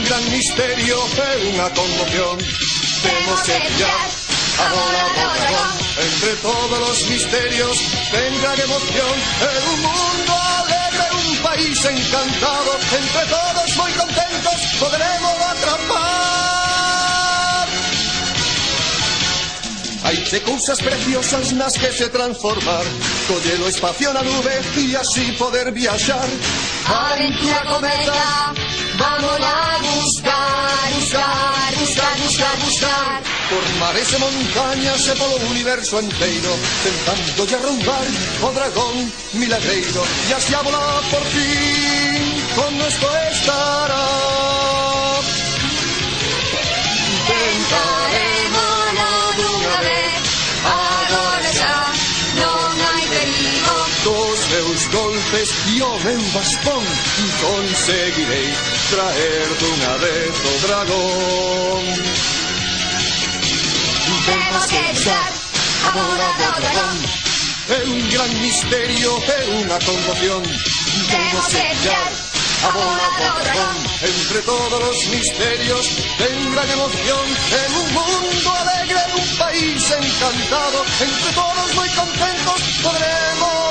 un gran misterio e unha conmoción. Temos que brillar, agora o dragón. Entre todos os misterios ten gran emoción. É un mundo alegre, un país encantado. Entre todos moi contentos poderemos atrapar. Hai de cousas preciosas nas que se transformar. Coller o espacio na nube e así poder viaxar. Aventura cometa, vamos a buscar, buscar, buscar, buscar, buscar. Por mares e montañas e polo universo enteiro, tentando de arrombar o dragón milagreiro. E así a volar por fin con nuestro estará. Tentaremoslo dunha vez, agora xa non hai perigo. Dos meus golpes e o meu bastón conseguirei traer dunha vez o dragón. Temos que brillar, agora do dragón. É un gran misterio e unha conmoción. Temos que brillar, agora do dragón. Entre todos os misterios ten gran emoción. En un mundo alegre, un país encantado. Entre todos moi contentos podremos